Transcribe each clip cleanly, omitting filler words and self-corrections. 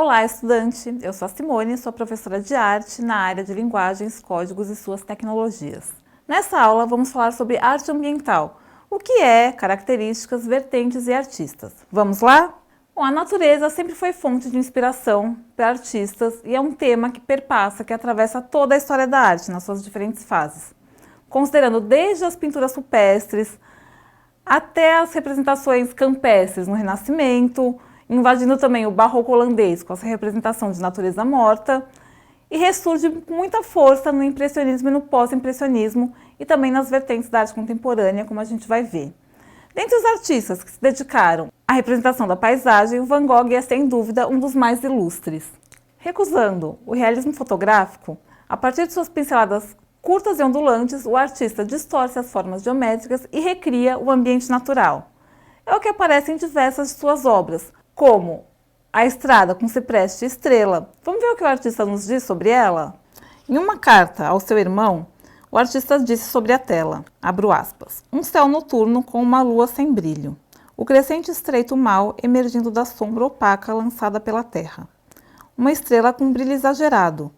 Olá, estudante! Eu sou a Simone, sou professora de arte na área de linguagens, códigos e suas tecnologias. Nessa aula, vamos falar sobre arte ambiental, o que é, características, vertentes e artistas. Vamos lá? Bom, a natureza sempre foi fonte de inspiração para artistas e é um tema que perpassa, que atravessa toda a história da arte nas suas diferentes fases, considerando desde as pinturas rupestres até as representações campestres no Renascimento, invadindo também o barroco holandês com essa representação de natureza morta, e ressurge com muita força no impressionismo e no pós-impressionismo e também nas vertentes da arte contemporânea, como a gente vai ver. Dentre os artistas que se dedicaram à representação da paisagem, o Van Gogh é sem dúvida um dos mais ilustres. Recusando o realismo fotográfico, a partir de suas pinceladas curtas e ondulantes, o artista distorce as formas geométricas e recria o ambiente natural. É o que aparece em diversas de suas obras, como A Estrada com Cipreste e Estrela. Vamos ver o que o artista nos diz sobre ela? Em uma carta ao seu irmão, o artista disse sobre a tela, abro aspas, um céu noturno com uma lua sem brilho, o crescente estreito mal emergindo da sombra opaca lançada pela terra. Uma estrela com brilho exagerado,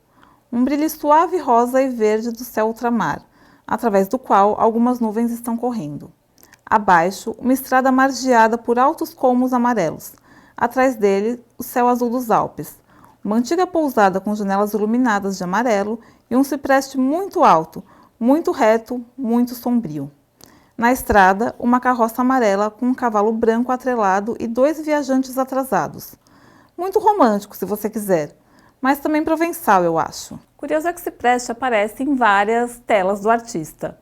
um brilho suave rosa e verde do céu ultramar, através do qual algumas nuvens estão correndo. Abaixo, uma estrada margeada por altos colmos amarelos. Atrás dele, o céu azul dos Alpes. Uma antiga pousada com janelas iluminadas de amarelo e um cipreste muito alto, muito reto, muito sombrio. Na estrada, uma carroça amarela com um cavalo branco atrelado e 2 viajantes atrasados. Muito romântico, se você quiser, mas também provençal, eu acho. Curioso é que o cipreste aparece em várias telas do artista.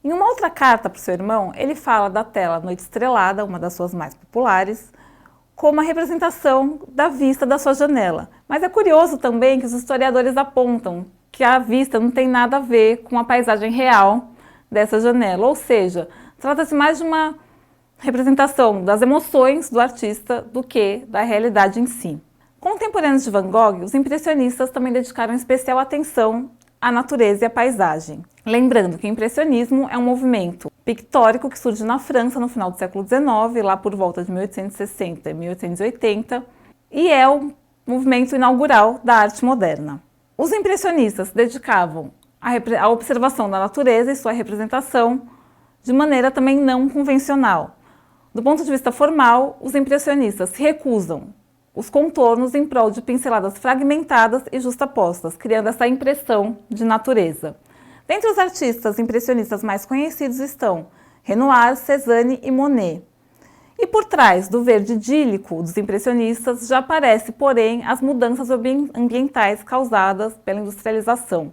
Em uma outra carta para o seu irmão, ele fala da tela Noite Estrelada, uma das suas mais populares, como a representação da vista da sua janela. Mas é curioso também que os historiadores apontam que a vista não tem nada a ver com a paisagem real dessa janela, ou seja, trata-se mais de uma representação das emoções do artista do que da realidade em si. Contemporâneos de Van Gogh, os impressionistas também dedicaram especial atenção à natureza e à paisagem. Lembrando que o impressionismo é um movimento pictórico que surge na França no final do século XIX, lá por volta de 1860 e 1880, e é o movimento inaugural da arte moderna. Os impressionistas se dedicavam à observação da natureza e sua representação de maneira também não convencional. Do ponto de vista formal, os impressionistas se recusam os contornos em prol de pinceladas fragmentadas e justapostas, criando essa impressão de natureza. Dentre os artistas impressionistas mais conhecidos estão Renoir, Cézanne e Monet. E por trás do verde idílico dos impressionistas já aparece, porém, as mudanças ambientais causadas pela industrialização.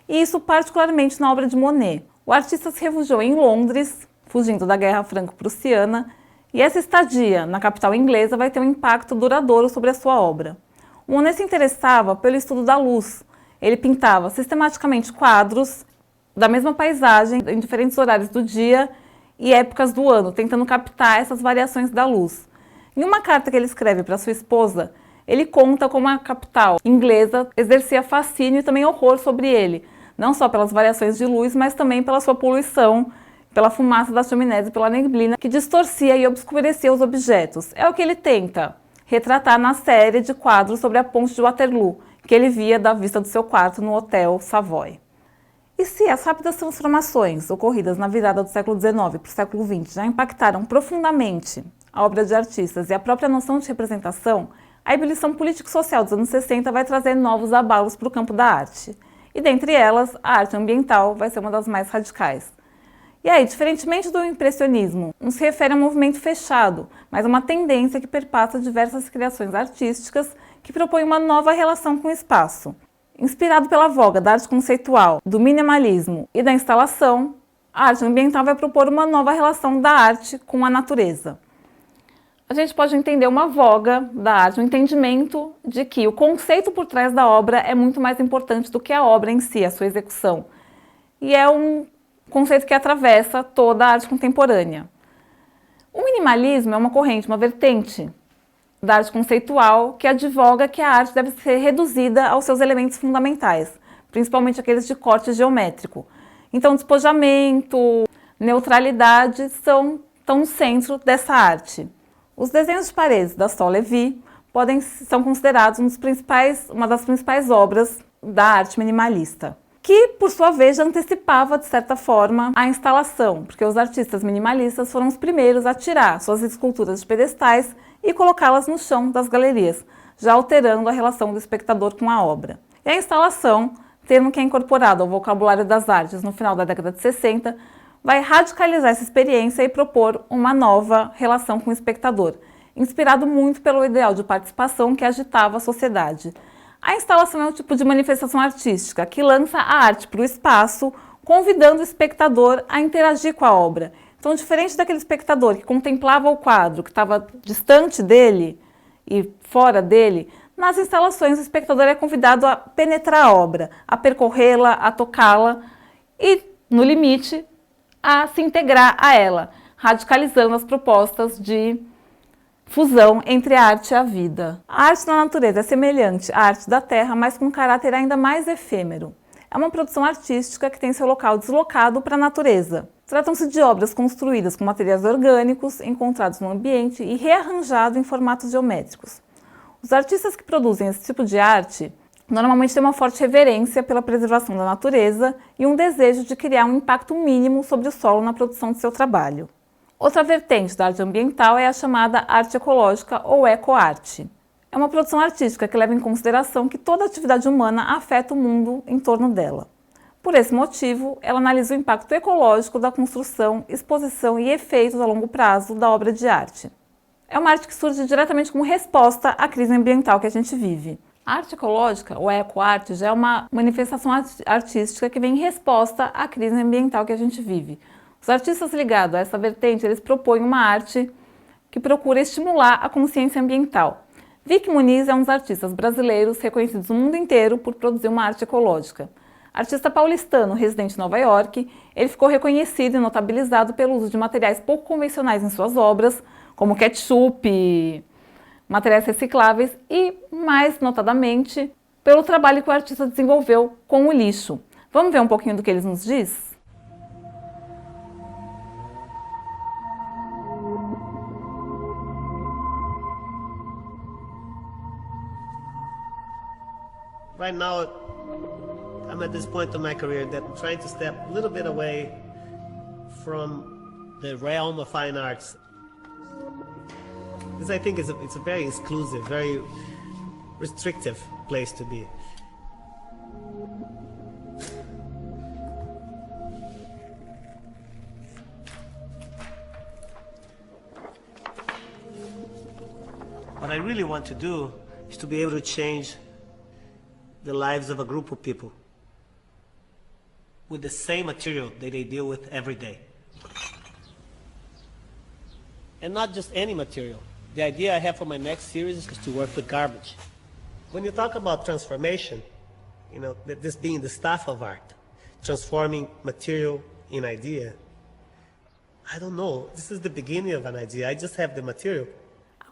E isso particularmente na obra de Monet. O artista se refugiou em Londres, fugindo da Guerra Franco-Prussiana, e essa estadia na capital inglesa vai ter um impacto duradouro sobre a sua obra. O Monet se interessava pelo estudo da luz. Ele pintava sistematicamente quadros da mesma paisagem em diferentes horários do dia e épocas do ano, tentando captar essas variações da luz. Em uma carta que ele escreve para sua esposa, ele conta como a capital inglesa exercia fascínio e também horror sobre ele, não só pelas variações de luz, mas também pela sua poluição, pela fumaça das chaminés e pela neblina que distorcia e obscurecia os objetos. É o que ele tenta retratar na série de quadros sobre a ponte de Waterloo, que ele via da vista do seu quarto no Hotel Savoy. E se as rápidas transformações ocorridas na virada do século XIX para o século XX já impactaram profundamente a obra de artistas e a própria noção de representação, a ebulição político-social dos anos 60 vai trazer novos abalos para o campo da arte. E dentre elas, a arte ambiental vai ser uma das mais radicais. E aí, diferentemente do impressionismo, não se refere a um movimento fechado, mas a uma tendência que perpassa diversas criações artísticas que propõem uma nova relação com o espaço. Inspirado pela voga da arte conceitual, do minimalismo e da instalação, a arte ambiental vai propor uma nova relação da arte com a natureza. A gente pode entender uma voga da arte, um entendimento de que o conceito por trás da obra é muito mais importante do que a obra em si, a sua execução. E é um conceito que atravessa toda a arte contemporânea. O minimalismo é uma corrente, uma vertente da arte conceitual que advoga que a arte deve ser reduzida aos seus elementos fundamentais, principalmente aqueles de corte geométrico. Então, despojamento, neutralidade estão no centro dessa arte. Os desenhos de paredes da Sol Levy são considerados uma das principais obras da arte minimalista, que, por sua vez, já antecipava, de certa forma, a instalação, porque os artistas minimalistas foram os primeiros a tirar suas esculturas de pedestais e colocá-las no chão das galerias, já alterando a relação do espectador com a obra. E a instalação, termo que é incorporado ao vocabulário das artes no final da década de 60, vai radicalizar essa experiência e propor uma nova relação com o espectador, inspirado muito pelo ideal de participação que agitava a sociedade. A instalação é um tipo de manifestação artística que lança a arte para o espaço, convidando o espectador a interagir com a obra. Então, diferente daquele espectador que contemplava o quadro, que estava distante dele e fora dele, nas instalações o espectador é convidado a penetrar a obra, a percorrê-la, a tocá-la e, no limite, a se integrar a ela, radicalizando as propostas de fusão entre a arte e a vida. A arte na natureza é semelhante à arte da terra, mas com um caráter ainda mais efêmero. É uma produção artística que tem seu local deslocado para a natureza. Tratam-se de obras construídas com materiais orgânicos, encontrados no ambiente e rearranjados em formatos geométricos. Os artistas que produzem esse tipo de arte normalmente têm uma forte reverência pela preservação da natureza e um desejo de criar um impacto mínimo sobre o solo na produção de seu trabalho. Outra vertente da arte ambiental é a chamada arte ecológica ou ecoarte. É uma produção artística que leva em consideração que toda atividade humana afeta o mundo em torno dela. Por esse motivo, ela analisa o impacto ecológico da construção, exposição e efeitos a longo prazo da obra de arte. É uma arte que surge diretamente como resposta à crise ambiental que a gente vive. A arte ecológica, ou ecoarte, já é uma manifestação artística que vem em resposta à crise ambiental que a gente vive. Os artistas ligados a essa vertente, eles propõem uma arte que procura estimular a consciência ambiental. Vic Muniz é um dos artistas brasileiros reconhecidos no mundo inteiro por produzir uma arte ecológica. Artista paulistano, residente em Nova York, ele ficou reconhecido e notabilizado pelo uso de materiais pouco convencionais em suas obras, como ketchup, materiais recicláveis e, mais notadamente, pelo trabalho que o artista desenvolveu com o lixo. Vamos ver um pouquinho do que ele nos diz? Right now, I'm at this point in my career that I'm trying to step a little bit away from the realm of fine arts. Because I think it's a very exclusive, very restrictive place to be. What I really want to do is to be able to change the lives of a group of people with the same material that they deal with every day. And not just any material. The idea I have for my next series is to work with garbage. When you talk about transformation, you know, this being the stuff of art, transforming material in idea, I don't know, this is the beginning of an idea, I just have the material.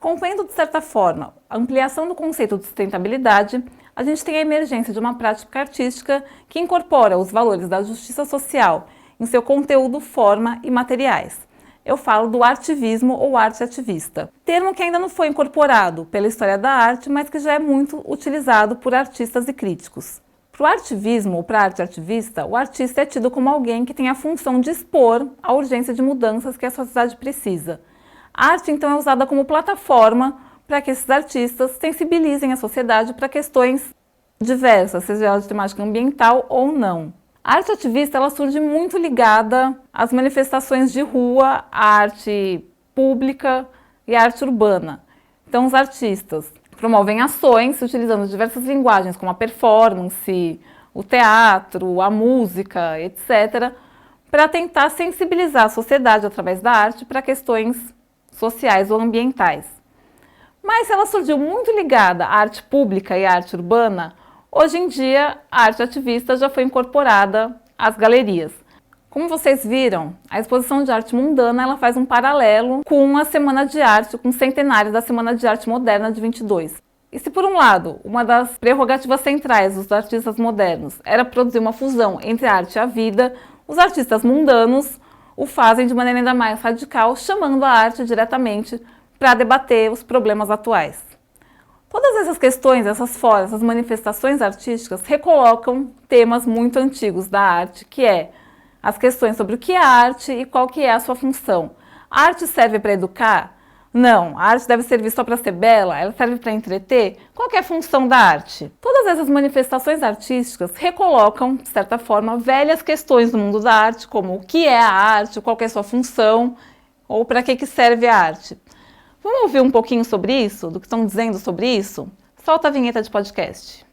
Acompanhando, de certa forma, a ampliação do conceito de sustentabilidade, a gente tem a emergência de uma prática artística que incorpora os valores da justiça social em seu conteúdo, forma e materiais. Eu falo do artivismo ou arte ativista, termo que ainda não foi incorporado pela história da arte, mas que já é muito utilizado por artistas e críticos. Para o artivismo ou para a arte ativista, o artista é tido como alguém que tem a função de expor a urgência de mudanças que a sociedade precisa. A arte, então, é usada como plataforma para que esses artistas sensibilizem a sociedade para questões diversas, seja ela de temática ambiental ou não. A arte ativista ela surge muito ligada às manifestações de rua, à arte pública e à arte urbana. Então, os artistas promovem ações utilizando diversas linguagens, como a performance, o teatro, a música, etc., para tentar sensibilizar a sociedade através da arte para questões sociais ou ambientais. Mas ela surgiu muito ligada à arte pública e à arte urbana. Hoje em dia, a arte ativista já foi incorporada às galerias. Como vocês viram, a exposição de arte mundana ela faz um paralelo com a Semana de Arte, com o centenário da Semana de Arte Moderna de 22. E se por um lado, uma das prerrogativas centrais dos artistas modernos era produzir uma fusão entre a arte e a vida, os artistas mundanos o fazem de maneira ainda mais radical, chamando a arte diretamente para debater os problemas atuais. Todas essas questões, essas formas, essas manifestações artísticas recolocam temas muito antigos da arte, que é as questões sobre o que é arte e qual que é a sua função. A arte serve para educar? Não. A arte deve servir só para ser bela? Ela serve para entreter? Qual que é a função da arte? Todas essas manifestações artísticas recolocam, de certa forma, velhas questões do mundo da arte, como o que é a arte, qual que é a sua função, ou para que serve a arte. Vamos ouvir um pouquinho sobre isso, do que estão dizendo sobre isso? Solta a vinheta de podcast.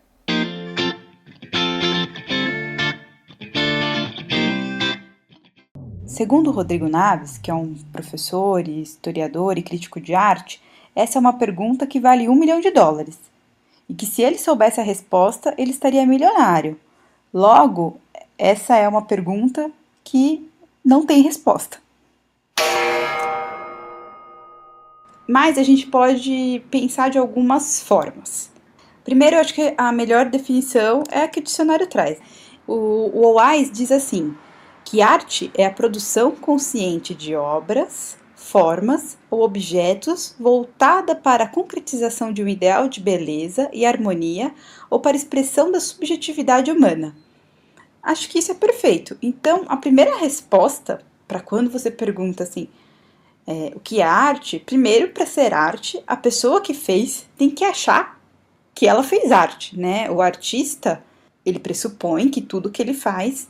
Segundo Rodrigo Naves, que é um professor, historiador e crítico de arte, essa é uma pergunta que vale $1 milhão. E que se ele soubesse a resposta, ele estaria milionário. Logo, essa é uma pergunta que não tem resposta. Mas a gente pode pensar de algumas formas. Primeiro, eu acho que a melhor definição é a que o dicionário traz. O Wise diz assim, que arte é a produção consciente de obras, formas ou objetos voltada para a concretização de um ideal de beleza e harmonia ou para a expressão da subjetividade humana. Acho que isso é perfeito. Então, a primeira resposta para quando você pergunta assim, o que é arte? Primeiro, para ser arte, a pessoa que fez tem que achar que ela fez arte, né? O artista, ele pressupõe que tudo que ele faz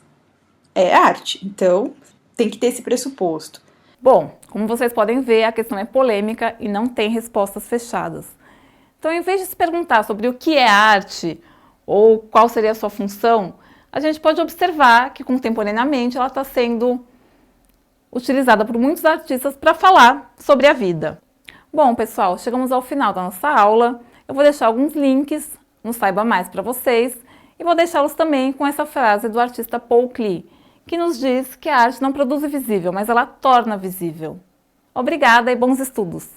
é arte. Então, tem que ter esse pressuposto. Bom, como vocês podem ver, a questão é polêmica e não tem respostas fechadas. Então, em vez de se perguntar sobre o que é arte ou qual seria a sua função, a gente pode observar que contemporaneamente ela está sendo utilizada por muitos artistas para falar sobre a vida. Bom, pessoal, chegamos ao final da nossa aula. Eu vou deixar alguns links no Saiba Mais para vocês e vou deixá-los também com essa frase do artista Paul Klee, que nos diz que a arte não produz o visível, mas ela torna visível. Obrigada e bons estudos!